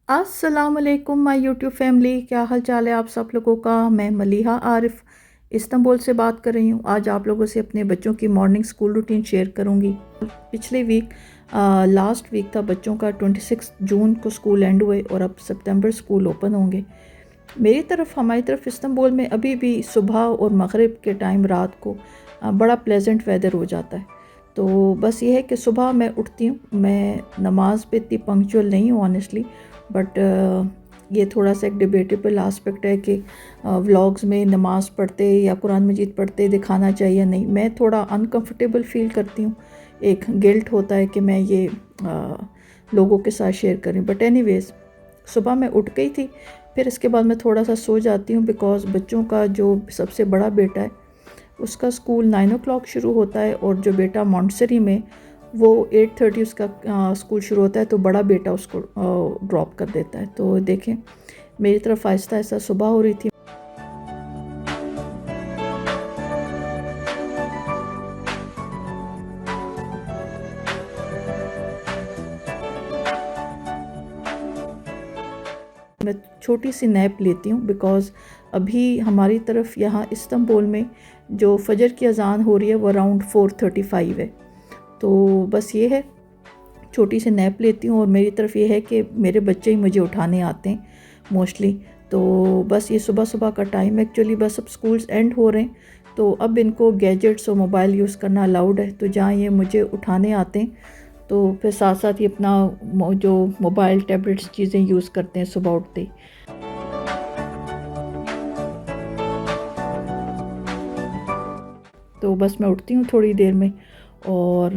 अस्सलामुअलैकुम my YouTube family, क्या हाल चाल है आप सब लोगों का। मैं मलिहा आरिफ इस्तांबुल से बात कर रही हूँ। आज आप लोगों से अपने बच्चों की मॉर्निंग स्कूल रूटीन शेयर करूँगी। पिछले वीक लास्ट वीक था बच्चों का, 26 जून को स्कूल एंड हुए और अब सितंबर स्कूल ओपन होंगे। हमारी तरफ इस्तांबुल में अभी भी सुबह और मगरिब के टाइम रात को बड़ा प्लेजेंट वेदर हो जाता है। तो बस ये है कि सुबह मैं उठती हूँ, मैं नमाज पे इतनी पंक्चुअल नहीं हूँ ऑनेस्टली, बट ये थोड़ा सा एक डिबेटेबल आस्पेक्ट है कि व्लॉग्स में नमाज़ पढ़ते या कुरान मजीद पढ़ते दिखाना चाहिए या नहीं। मैं थोड़ा अनकंफर्टेबल फ़ील करती हूँ, एक गिल्ट होता है कि मैं ये लोगों के साथ शेयर करूँ। बट एनीवेज़ सुबह मैं उठ गई थी, फिर इसके बाद मैं थोड़ा सा सो जाती हूँ बिकॉज़ बच्चों का जो सबसे बड़ा बेटा है उसका स्कूल 9 o'clock शुरू होता है और जो बेटा मॉन्टेसरी में वो 8:30 उसका स्कूल शुरू होता है, तो बड़ा बेटा उसको ड्रॉप कर देता है। तो देखें मेरी तरफ आहिस्ता आहिस्ता सुबह हो रही थी। मैं छोटी सी नैप लेती हूँ बिकॉज़ अभी हमारी तरफ यहाँ इस्तांबुल में जो फजर की अजान हो रही है वो अराउंड 4:35 है। तो बस ये है, छोटी सी नैप लेती हूँ और मेरी तरफ ये है कि मेरे बच्चे ही मुझे उठाने आते हैं मोस्टली। तो बस ये सुबह सुबह का टाइम एक्चुअली, बस अब स्कूल्स एंड हो रहे हैं तो अब इनको गैजेट्स और मोबाइल यूज़ करना अलाउड है। तो जहाँ ये मुझे उठाने आते हैं तो फिर साथ साथ ये अपना जो मोबाइल टैबलेट्स चीज़ें यूज़ करते हैं सुबह उठते ही। तो बस मैं उठती हूँ थोड़ी देर में और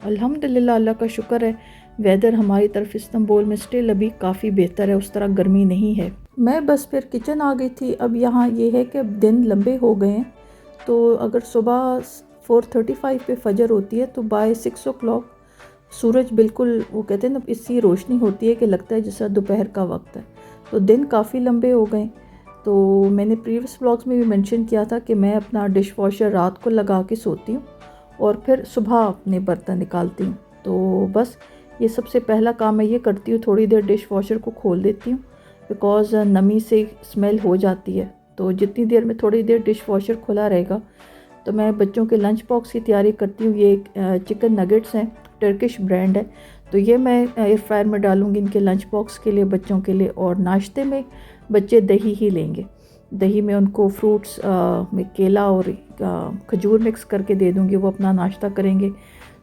अल्हम्दुलिल्लाह अल्लाह का शुक्र है, वेदर हमारी तरफ इस्तांबुल में स्टिल अभी काफ़ी बेहतर है, उस तरह गर्मी नहीं है। मैं बस फिर किचन आ गई थी। अब यहाँ ये है कि अब दिन लंबे हो गए हैं, तो अगर सुबह 4:35 पे फजर होती है तो बाय 6 o'clock सूरज बिल्कुल, वो कहते हैं ना, इसकी रोशनी होती है कि लगता है जैसा दोपहर का वक्त है। तो दिन काफ़ी लंबे हो गए। तो मैंने प्रीवियस व्लॉग्स में भी मेंशन किया था कि मैं अपना डिश वॉशर रात को लगा के सोती हूँ और फिर सुबह अपने बर्तन निकालती हूँ। तो बस ये सबसे पहला काम मैं ये करती हूँ, थोड़ी देर डिश वॉशर को खोल देती हूँ बिकॉज़ नमी से स्मेल हो जाती है। तो जितनी देर में थोड़ी देर डिश वॉशर खुला रहेगा तो मैं बच्चों के लंच बॉक्स की तैयारी करती हूँ। ये चिकन नगेट्स हैं, टर्किश ब्रांड है, तो ये मैं एयर फ्रायर में डालूँगी इनके लंच बॉक्स के लिए, बच्चों के लिए। और नाश्ते में बच्चे दही ही लेंगे, दही में उनको फ्रूट्स में केला और खजूर मिक्स करके दे दूँगी, वो अपना नाश्ता करेंगे।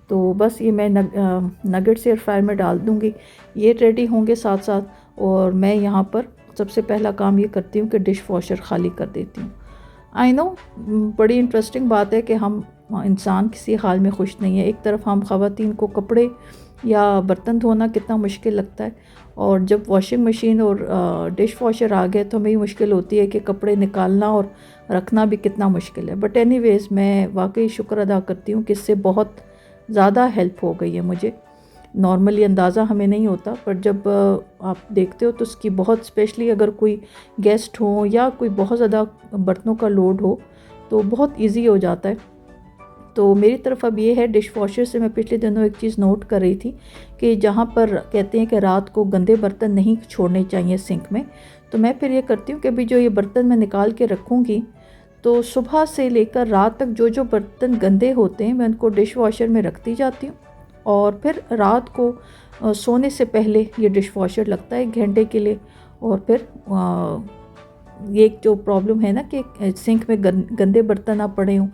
तो बस ये मैं नगेट्स एयर फ्रायर में डाल दूँगी, ये रेडी होंगे साथ साथ। और मैं यहाँ पर सबसे पहला काम ये करती हूँ कि डिश वॉशर ख़ाली कर देती हूँ। आई नो, बड़ी इंटरेस्टिंग बात है कि हम इंसान किसी हाल में खुश नहीं है। एक तरफ हम ख़वातीन को कपड़े या बर्तन धोना कितना मुश्किल लगता है, और जब वॉशिंग मशीन और डिश वॉशर आ गए तो हमें मुश्किल होती है कि कपड़े निकालना और रखना भी कितना मुश्किल है। बट एनीवेज़ मैं वाकई शुक्र अदा करती हूँ कि इससे बहुत ज़्यादा हेल्प हो गई है मुझे। नॉर्मली अंदाज़ा हमें नहीं होता, पर जब आप देखते हो तो उसकी बहुत, स्पेशली अगर कोई गेस्ट हो या कोई बहुत ज़्यादा बर्तनों का लोड हो तो बहुत इजी हो जाता है। तो मेरी तरफ अब ये है, डिश वॉशर से मैं पिछले दिनों एक चीज़ नोट कर रही थी कि जहाँ पर कहते हैं कि रात को गंदे बर्तन नहीं छोड़ने चाहिए सिंक में, तो मैं फिर ये करती हूँ कि अभी जो ये बर्तन मैं निकाल के रखूँगी तो सुबह से लेकर रात तक जो जो बर्तन गंदे होते हैं मैं उनको डिश वॉशर में रखती जाती हूँ। और फिर रात को सोने से पहले ये डिश वॉशर लगता है 1 घंटे के लिए। और फिर ये एक जो प्रॉब्लम है ना कि सिंक में गंदे बर्तन ना पड़े हों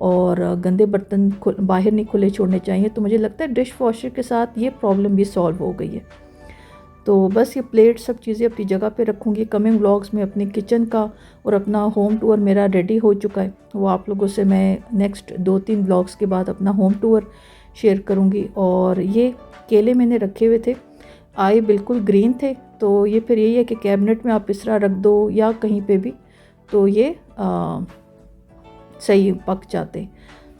और गंदे बर्तन बाहर नहीं खुले छोड़ने चाहिए, तो मुझे लगता है डिश वॉशर के साथ ये प्रॉब्लम भी सॉल्व हो गई है। तो बस ये प्लेट सब चीज़ें अपनी जगह पे रखूँगी। कमिंग व्लॉग्स में अपने किचन का और अपना होम टूर मेरा रेडी हो चुका है, वो आप लोगों से मैं नेक्स्ट 2-3 व्लॉग्स के बाद अपना होम टूर शेयर करूँगी। और ये केले मैंने रखे हुए थे, आए बिल्कुल ग्रीन थे, तो ये फिर यही है कि कैबिनेट में आप इस तरह रख दो या कहीं पे भी तो ये सही पक जाते।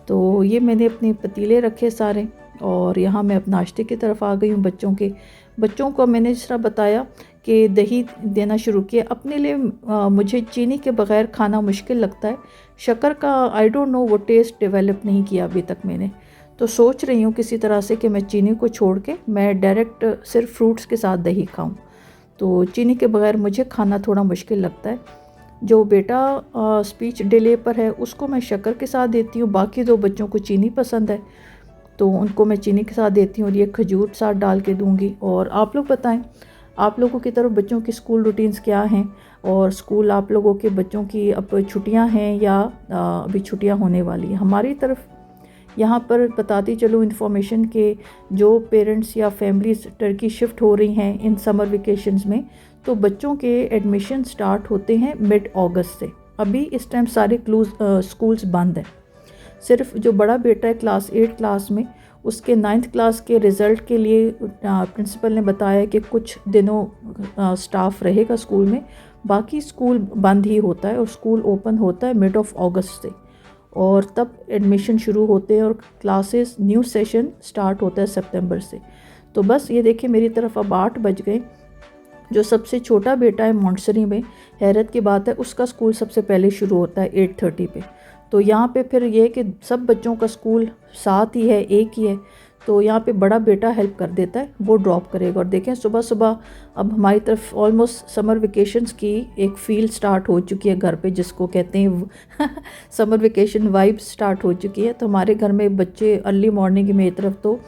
तो ये मैंने अपने पतीले रखे सारे और यहाँ मैं अब नाश्ते की तरफ आ गई हूँ। बच्चों को मैंने जिस तरह बताया कि दही देना शुरू किया। अपने लिए मुझे चीनी के बग़ैर खाना मुश्किल लगता है। शक्कर का आई डोंट नो, वो टेस्ट डेवलप नहीं किया अभी तक मैंने। तो सोच रही हूँ किसी तरह से कि मैं चीनी को छोड़ के मैं डायरेक्ट सिर्फ फ्रूट्स के साथ दही खाऊं। तो चीनी के बगैर मुझे खाना थोड़ा मुश्किल लगता है। जो बेटा स्पीच डिले पर है उसको मैं शक्कर के साथ देती हूँ, बाकी 2 बच्चों को चीनी पसंद है तो उनको मैं चीनी के साथ देती हूँ और ये खजूर साथ डाल के दूँगी। और आप लोग बताएं, आप लोगों की तरफ बच्चों की स्कूल रूटीन्स क्या हैं, और स्कूल आप लोगों के बच्चों की अब छुट्टियां हैं या अभी छुट्टियां होने वाली हैं। हमारी तरफ यहाँ पर बताती चलो इन्फॉर्मेशन के जो पेरेंट्स या फैमिलीज़ टर्की शिफ्ट हो रही हैं इन समर वेकेशंस में, तो बच्चों के एडमिशन स्टार्ट होते हैं मिड अगस्त से। अभी इस टाइम सारे स्कूल्स बंद हैं। सिर्फ जो बड़ा बेटा है क्लास 8 क्लास में, उसके 9th क्लास के रिज़ल्ट के लिए प्रिंसिपल ने बताया कि कुछ दिनों स्टाफ रहेगा स्कूल में, बाकी स्कूल बंद ही होता है और स्कूल ओपन होता है मिड ऑफ अगस्त से, और तब एडमिशन शुरू होते हैं और क्लासेस न्यू सेशन स्टार्ट होता है सितंबर से। तो बस ये देखिए मेरी तरफ अब 8 बज गए। जो सबसे छोटा बेटा है मॉन्टसरी में, हैरत की बात है उसका स्कूल सबसे पहले शुरू होता है 8:30 पे। तो यहाँ पे फिर ये कि सब बच्चों का स्कूल साथ ही है, एक ही है, तो यहाँ पे बड़ा बेटा हेल्प कर देता है, वो ड्रॉप करेगा। और देखें सुबह सुबह अब हमारी तरफ ऑलमोस्ट समर वेकेशंस की एक फील स्टार्ट हो चुकी है घर पे, जिसको कहते हैं समर वेकेशन वाइब स्टार्ट हो चुकी है। तो हमारे घर में बच्चे अर्ली मॉर्निंग मेरी तरफ तो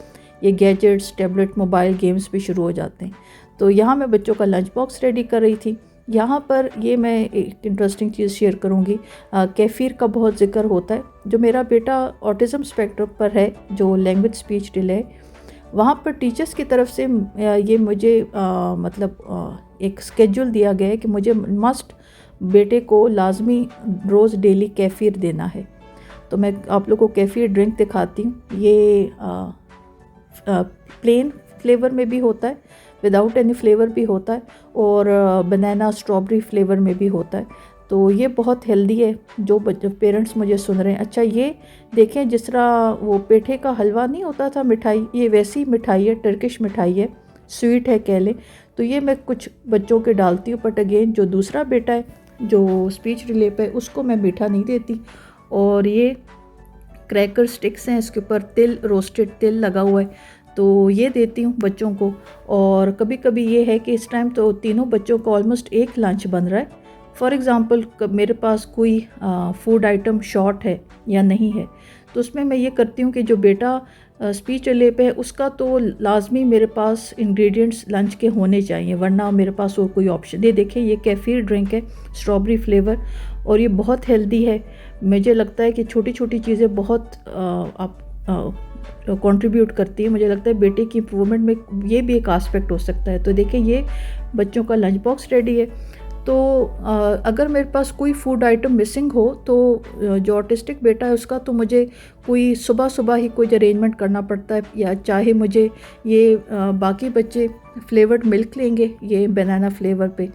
ये गैजेट्स, टैबलेट, मोबाइल गेम्स भी शुरू हो जाते हैं। तो यहाँ मैं बच्चों का लंच बॉक्स रेडी कर रही थी। यहाँ पर ये मैं एक इंटरेस्टिंग चीज़ शेयर करूँगी, कैफ़ीर का बहुत ज़िक्र होता है। जो मेरा बेटा ऑटिज़म स्पेक्ट्रम पर है, जो लैंग्वेज स्पीच डिले, वहाँ पर टीचर्स की तरफ से ये मुझे एक स्केड्यूल दिया गया है कि मुझे मस्ट बेटे को लाजमी रोज़ डेली कैफ़ीर देना है। तो मैं आप लोगों को कैफ़ीर ड्रिंक दिखाती हूँ। ये प्लेन फ्लेवर में भी होता है, विदाउट एनी फ्लेवर भी होता है, और बनाना स्ट्रॉबेरी फ्लेवर में भी होता है। तो ये बहुत हेल्दी है। जो पेरेंट्स मुझे सुन रहे हैं, अच्छा ये देखें जिस तरह वो पेठे का हलवा नहीं होता था मिठाई, ये वैसी मिठाई है, टर्किश मिठाई है, स्वीट है कह लें। तो ये मैं कुछ बच्चों के डालती हूँ, बट अगेन जो दूसरा बेटा है जो स्पीच डिले पे, उसको मैं मीठा नहीं देती। और ये क्रैकर स्टिक्स हैं, इसके ऊपर तिल, रोस्टेड तिल लगा हुआ है, तो ये देती हूँ बच्चों को। और कभी कभी ये है कि इस टाइम तो तीनों बच्चों का ऑलमोस्ट एक लंच बन रहा है। फॉर एग्ज़ाम्पल मेरे पास कोई फूड आइटम शॉर्ट है या नहीं है, तो उसमें मैं ये करती हूँ कि जो बेटा स्पीच डिले पे है उसका तो लाजमी मेरे पास इंग्रेडिएंट्स लंच के होने चाहिए, वरना मेरे पास और कोई ऑप्शन। ये देखें ये कैफ़ीर ड्रिंक है, स्ट्रॉबेरी फ्लेवर, और ये बहुत हेल्दी है। मुझे लगता है कि छोटी छोटी चीज़ें बहुत कंट्रीब्यूट करती है। मुझे लगता है बेटे की इम्प्रूवमेंट में ये भी एक आस्पेक्ट हो सकता है। तो देखिए ये बच्चों का लंच बॉक्स रेडी है। तो अगर मेरे पास कोई फूड आइटम मिसिंग हो तो जो ऑटिस्टिक बेटा है उसका तो मुझे कोई सुबह सुबह ही कोई अरेंजमेंट करना पड़ता है, या चाहे मुझे ये बाकी बच्चे फ्लेवर्ड मिल्क लेंगे ये बनाना फ्लेवर पे,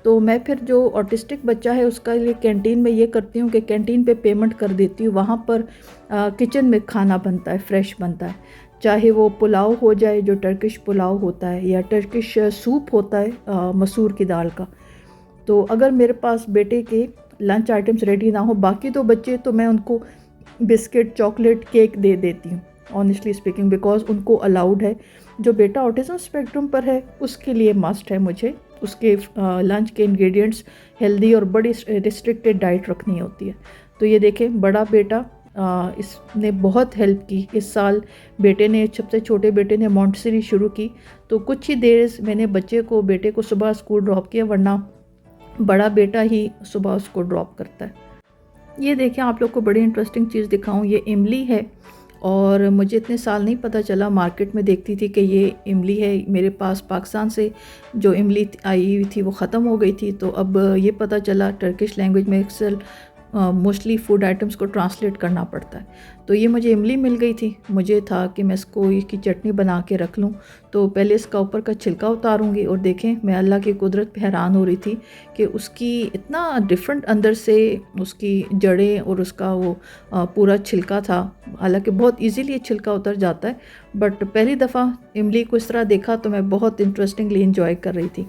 तो मैं फिर जो ऑटिस्टिक बच्चा है उसका लिए कैंटीन में ये करती हूँ कि कैंटीन पे पेमेंट कर देती हूँ। वहाँ पर किचन में खाना बनता है, फ्रेश बनता है, चाहे वो पुलाव हो जाए जो टर्किश पुलाव होता है, या टर्किश सूप होता है मसूर की दाल का। तो अगर मेरे पास बेटे के लंच आइटम्स रेडी ना हो, बाकी 2 बच्चे, तो मैं उनको बिस्किट, चॉकलेट, केक दे देती हूँ ऑनेस्टली स्पीकिंग, बिकॉज उनको अलाउड है। जो बेटा ऑटिज़म स्पेक्ट्रम पर है उसके लिए मस्ट है मुझे उसके लंच के इंग्रेडिएंट्स हेल्दी और बड़ी रिस्ट्रिक्टेड डाइट रखनी होती है। तो ये देखें बड़ा बेटा इसने बहुत हेल्प की। इस साल बेटे ने, सबसे छोटे बेटे ने मॉन्टेसरी शुरू की, तो कुछ ही देर मैंने बेटे को सुबह स्कूल ड्रॉप किया, वरना बड़ा बेटा ही सुबह उसको ड्रॉप करता है। ये देखें आप लोग को बड़ी इंटरेस्टिंग चीज़ दिखाऊं, ये इमली है, और मुझे इतने साल नहीं पता चला, मार्केट में देखती थी कि ये इमली है। मेरे पास पाकिस्तान से जो इमली आई हुई थी वो ख़त्म हो गई थी, तो अब ये पता चला टर्किश लैंग्वेज में अक्सर मोस्टली फूड आइटम्स को ट्रांसलेट करना पड़ता है। तो ये मुझे इमली मिल गई थी, मुझे था कि मैं इसको इसकी चटनी बना के रख लूँ। तो पहले इसका ऊपर का छिलका उतारूँगी, और देखें मैं अल्लाह की कुदरत पे हैरान हो रही थी कि उसकी इतना डिफरेंट अंदर से उसकी जड़ें और उसका वो पूरा छिलका था। हालांकि बहुत इजीली ये छिलका उतर जाता है, बट पहली दफ़ा इमली को इस तरह देखा तो मैं बहुत इंटरेस्टिंगली इंजॉय कर रही थी।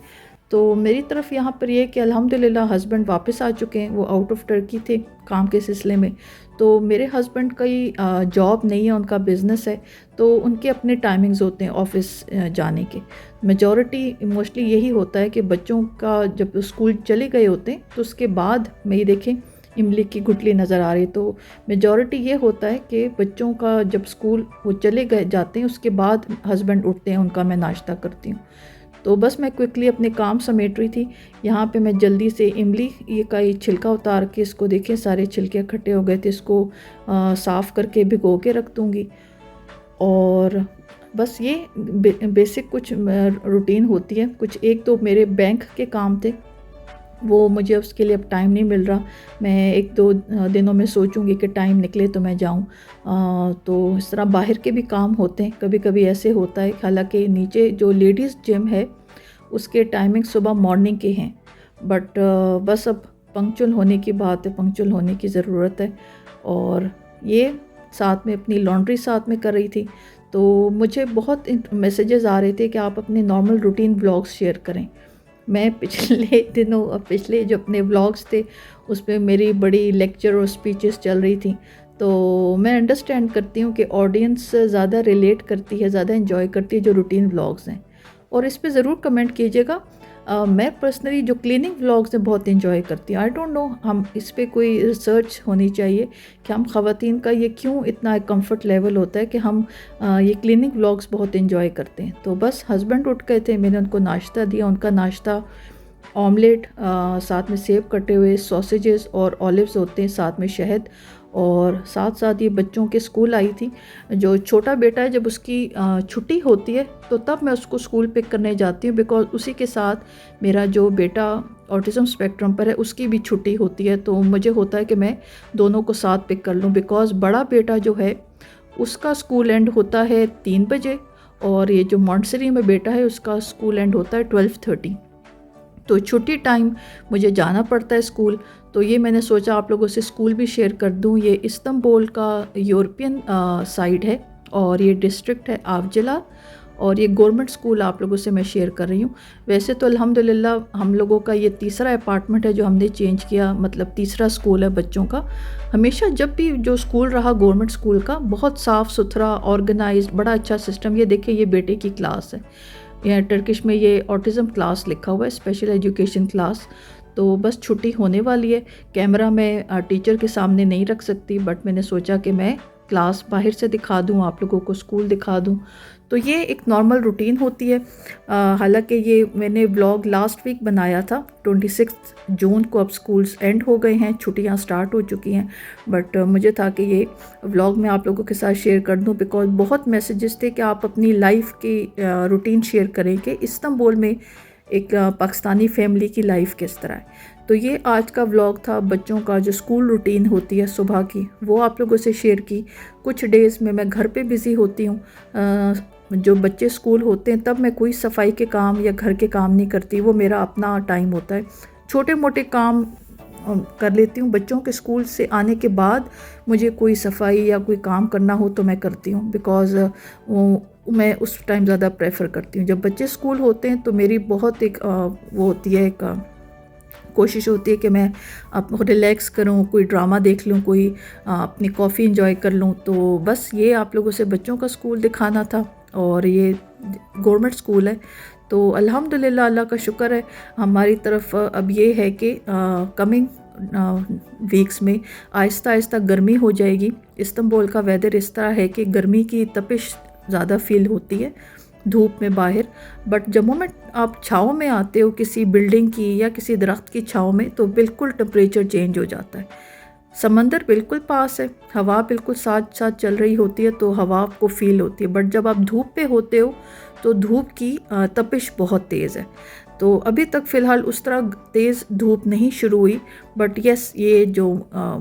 तो मेरी तरफ यहाँ पर ये कि अल्हम्दुलिल्लाह हस्बैंड वापस आ चुके हैं, वो आउट ऑफ टर्की थे काम के सिलसिले में। तो मेरे हस्बैंड की जॉब नहीं है, उनका बिज़नेस है, तो उनके अपने टाइमिंग्स होते हैं ऑफ़िस जाने के। मेजॉरिटी मोस्टली यही होता है कि बच्चों का जब स्कूल चले गए होते हैं तो उसके बाद में ये देखें इमली की गुठली नज़र आ रही है, तो मेजॉरिटी ये होता है कि बच्चों का जब स्कूल वो चले गए जाते हैं उसके बाद हस्बैंड उठते हैं, उनका मैं नाश्ता करती हूँ। तो बस मैं क्विकली अपने काम समेट रही थी। यहाँ पे मैं जल्दी से इमली ये का ये छिलका उतार के, इसको देखिए सारे छिलके इकट्ठे हो गए थे, इसको साफ़ करके भिगो के रख दूँगी। और बस ये बेसिक कुछ रूटीन होती है। कुछ एक तो मेरे बैंक के काम थे, वो मुझे उसके लिए अब टाइम नहीं मिल रहा। मैं 1-2 दिनों में सोचूंगी कि टाइम निकले तो मैं जाऊं। तो इस तरह बाहर के भी काम होते हैं, कभी कभी ऐसे होता है। हालांकि नीचे जो लेडीज़ जिम है उसके टाइमिंग सुबह मॉर्निंग के हैं, बट बस अब पंक्चुअल होने की बात है, पंक्चुअल होने की ज़रूरत है। और ये साथ में अपनी लॉन्ड्री साथ में कर रही थी, तो मुझे बहुत मैसेजेस आ रहे थे कि आप अपने नॉर्मल रूटीन व्लॉग्स शेयर करें। मैं पिछले दिनों पिछले जो अपने व्लॉग्स थे उस पर मेरी बड़ी लेक्चर और स्पीचेस चल रही थी, तो मैं अंडरस्टैंड करती हूँ कि ऑडियंस ज़्यादा रिलेट करती है, ज़्यादा एंजॉय करती है जो रूटीन व्लॉग्स हैं। और इस पे ज़रूर कमेंट कीजिएगा। मैं पर्सनली जो क्लीनिंग व्लॉग्स हैं बहुत एंजॉय करती हूँ। आई डोंट नो, हम इस पे कोई रिसर्च होनी चाहिए कि हम ख़वातीन का ये क्यों इतना कंफर्ट लेवल होता है कि हम ये क्लीनिंग व्लॉग्स बहुत एंजॉय करते हैं। तो बस हस्बैंड उठ गए थे, मैंने उनको नाश्ता दिया। उनका नाश्ता ऑमलेट, साथ में सेब कटे हुए, सॉसेजेस और ऑलिव्स होते हैं, साथ में शहद। और साथ साथ ये बच्चों के स्कूल आई थी। जो छोटा बेटा है, जब उसकी छुट्टी होती है तो तब मैं उसको स्कूल पिक करने जाती हूँ, बिकॉज़ उसी के साथ मेरा जो बेटा ऑटिज़म स्पेक्ट्रम पर है उसकी भी छुट्टी होती है। तो मुझे होता है कि मैं दोनों को साथ पिक कर लूँ, बिकॉज़ बड़ा बेटा जो है उसका स्कूल एंड होता है 3 बजे, और ये जो मॉन्टेसरी में बेटा है उसका स्कूल एंड होता है 12:30। तो छुट्टी टाइम मुझे जाना पड़ता है स्कूल। तो ये मैंने सोचा आप लोगों से स्कूल भी शेयर कर दूं। ये इस्तांबुल का यूरोपियन साइड है और ये डिस्ट्रिक्ट है आवजला, और ये गवर्नमेंट स्कूल आप लोगों से मैं शेयर कर रही हूँ। वैसे तो अल्हम्दुलिल्लाह हम लोगों का ये तीसरा अपार्टमेंट है जो हमने चेंज किया, मतलब तीसरा स्कूल है बच्चों का। हमेशा जब भी जो स्कूल रहा गवर्नमेंट स्कूल का, बहुत साफ़ सुथरा, ऑर्गेनाइज्ड, बड़ा अच्छा सिस्टम। ये देखिए ये बेटे की क्लास है, यहाँ टर्किश में ये ऑटिज़म क्लास लिखा हुआ है, स्पेशल एजुकेशन क्लास। तो बस छुट्टी होने वाली है। कैमरा मैं टीचर के सामने नहीं रख सकती, बट मैंने सोचा कि मैं क्लास बाहर से दिखा दूं, आप लोगों को स्कूल दिखा दूं। तो ये एक नॉर्मल रूटीन होती है। हालांकि ये मैंने व्लॉग लास्ट वीक बनाया था, 26 जून को। अब स्कूल्स एंड हो गए हैं, छुट्टियां स्टार्ट हो चुकी हैं, बट मुझे था कि ये व्लॉग मैं आप लोगों के साथ शेयर कर दूं, बिकॉज बहुत मैसेजेस थे कि आप अपनी लाइफ की रूटीन शेयर करें कि इस्तांबुल में एक पाकिस्तानी फैमिली की लाइफ किस तरह है। तो ये आज का व्लॉग था। बच्चों का जो स्कूल रूटीन होती है सुबह की, वो आप लोगों से शेयर की। कुछ डेज़ में मैं घर पे बिज़ी होती हूँ, जो बच्चे स्कूल होते हैं तब मैं कोई सफाई के काम या घर के काम नहीं करती, वो मेरा अपना टाइम होता है। छोटे मोटे काम कर लेती हूँ। बच्चों के स्कूल से आने के बाद मुझे कोई सफाई या कोई काम करना हो तो मैं करती हूँ, बिकॉज़ मैं उस टाइम ज़्यादा प्रेफर करती हूँ। जब बच्चे स्कूल होते हैं तो मेरी बहुत एक वो होती है, एक कोशिश होती है कि मैं अब रिलैक्स करूँ, कोई ड्रामा देख लूँ, कोई अपनी कॉफ़ी इंजॉय कर लूँ। तो बस ये आप लोगों से बच्चों का स्कूल दिखाना था। और ये गवर्नमेंट स्कूल है, तो अल्हम्दुलिल्लाह, अल्लाह का शुक्र है। हमारी तरफ अब ये है कि कमिंग वीक्स में आहिस्ता आहिस्ता गर्मी हो जाएगी। इस्तांबुल का वेदर इस तरह है कि गर्मी की तपिश ज़्यादा फील होती है धूप में बाहर, बट जब मोमेंट आप छाँव में आते हो किसी बिल्डिंग की या किसी दरख्त की छाँव में, तो बिल्कुल टेम्परेचर चेंज हो जाता है। समंदर बिल्कुल पास है, हवा बिल्कुल साथ साथ चल रही होती है, तो हवा आपको फील होती है। बट जब आप धूप पे होते हो तो धूप की तपिश बहुत तेज़ है। तो अभी तक फ़िलहाल उस तरह तेज़ धूप नहीं शुरू हुई, बट यस, ये जो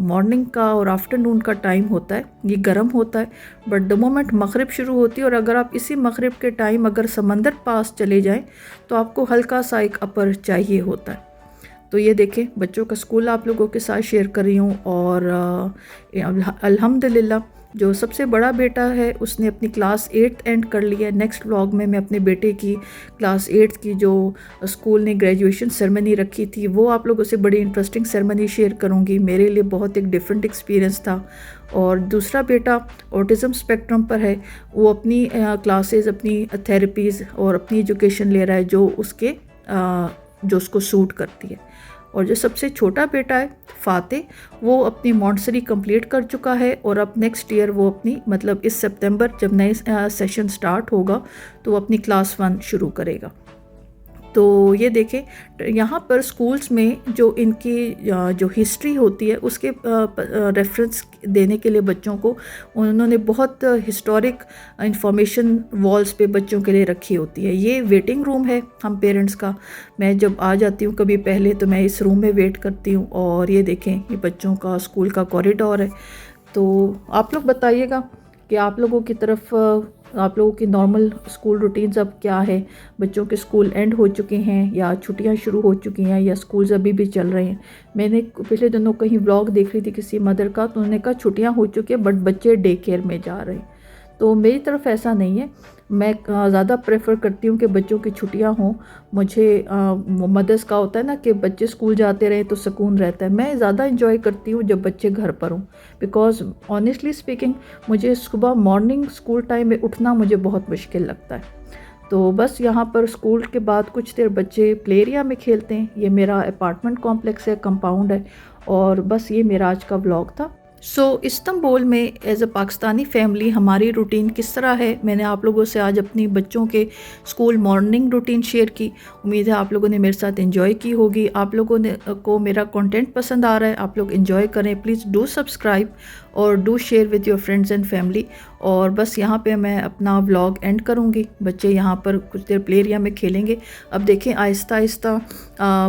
मॉर्निंग का और आफ्टरनून का टाइम होता है ये गर्म होता है। बट द मोमेंट मगरिब शुरू होती है, और अगर आप इसी मगरिब के टाइम अगर समंदर पास चले जाएं तो आपको हल्का सा एक अपर चाहिए होता है। तो ये देखें, बच्चों का स्कूल आप लोगों के साथ शेयर कर रही हूँ। और अल्हम्दुलिल्लाह जो सबसे बड़ा बेटा है उसने अपनी क्लास 8th एंड कर लिया है। नेक्स्ट व्लॉग में मैं अपने बेटे की क्लास 8th की जो स्कूल ने ग्रेजुएशन सेरेमनी रखी थी वो आप लोगों से बड़ी इंटरेस्टिंग सेरेमनी शेयर करूँगी। मेरे लिए बहुत एक डिफरेंट एक्सपीरियंस था। और दूसरा बेटा ऑटिज़म स्पेक्ट्रम पर है, वो अपनी क्लासेस, अपनी थेरेपीज़ और अपनी एजुकेशन ले रहा है जो उसको सूट करती है। और जो सबसे छोटा बेटा है फ़ाते, वो अपनी मॉन्टेसरी कंप्लीट कर चुका है और अब नेक्स्ट ईयर वो अपनी मतलब इस सितंबर जब नए सेशन स्टार्ट होगा तो वो अपनी क्लास 1 शुरू करेगा। तो ये देखें यहाँ पर स्कूल्स में जो इनकी जो हिस्ट्री होती है उसके रेफरेंस देने के लिए बच्चों को उन्होंने बहुत हिस्टोरिक इंफॉर्मेशन वॉल्स पे बच्चों के लिए रखी होती है। ये वेटिंग रूम है हम पेरेंट्स का। मैं जब आ जाती हूँ कभी पहले तो मैं इस रूम में वेट करती हूँ। और ये देखें ये बच्चों का स्कूल का कॉरिडोर है। तो आप लोग बताइएगा कि आप लोगों की तरफ आप लोगों की नॉर्मल स्कूल रूटीन्स अब क्या है। बच्चों के स्कूल एंड हो चुके हैं या छुट्टियां शुरू हो चुकी हैं या स्कूल्स अभी भी चल रहे हैं। मैंने पिछले दिनों कहीं व्लॉग देख रही थी किसी मदर का, तो उन्होंने कहा छुट्टियां हो चुकी हैं बट बच्चे डे केयर में जा रहे हैं। तो मेरी तरफ ऐसा नहीं है। मैं ज़्यादा प्रेफर करती हूँ कि बच्चों की छुट्टियाँ हों। मुझे मदर्स का होता है ना कि बच्चे स्कूल जाते रहें तो सुकून रहता है। मैं ज़्यादा इंजॉय करती हूँ जब बच्चे घर पर हों, बिकॉज़ ऑनेस्टली स्पीकिंग मुझे सुबह मॉर्निंग स्कूल टाइम में उठना मुझे बहुत मुश्किल लगता है। तो बस यहाँ पर स्कूल के बाद कुछ देर बच्चे प्ले एरिया में खेलते हैं। ये मेरा अपार्टमेंट कॉम्प्लेक्स है, कंपाउंड है। और बस ये मेरा आज का व्लॉग था। इस्तांबुल में एज अ पाकिस्तानी फैमिली हमारी रूटीन किस तरह है, मैंने आप लोगों से आज अपनी बच्चों के स्कूल मॉर्निंग रूटीन शेयर की। उम्मीद है आप लोगों ने मेरे साथ एंजॉय की होगी। आप लोगों ने को मेरा कंटेंट पसंद आ रहा है, आप लोग एंजॉय करें। प्लीज़ डू सब्सक्राइब और do share with your friends and family. और बस यहाँ पे मैं अपना व्लॉग एंड करूँगी। बच्चे यहाँ पर कुछ देर प्ले एरिया में खेलेंगे। अब देखें आहिस्ता आहिस्ता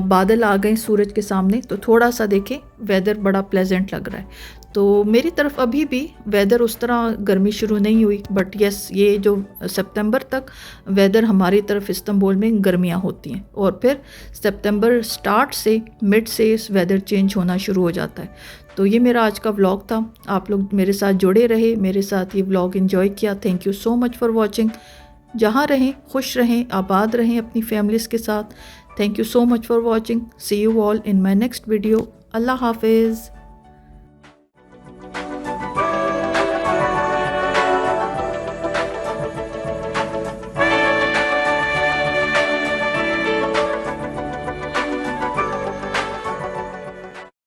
बादल आ गए सूरज के सामने, तो थोड़ा सा देखें वेदर बड़ा प्लेजेंट लग रहा है। तो मेरी तरफ अभी भी वेदर उस तरह गर्मी शुरू नहीं हुई, बट यस ये जो सितंबर तक वेदर हमारी तरफ इस्तांबुल में गर्मियाँ होती हैं और फिर सितंबर स्टार्ट से मिड से इस वेदर चेंज होना शुरू हो जाता है। तो ये मेरा आज का व्लॉग था। आप लोग मेरे साथ जुड़े रहे, मेरे साथ ये व्लॉग एंजॉय किया। Thank you so much for watching. जहाँ रहें खुश रहें, आबाद रहें अपनी फैमिलीज़ के साथ। Thank you so much for watching. See you all in my next video. अल्लाह हाफिज़।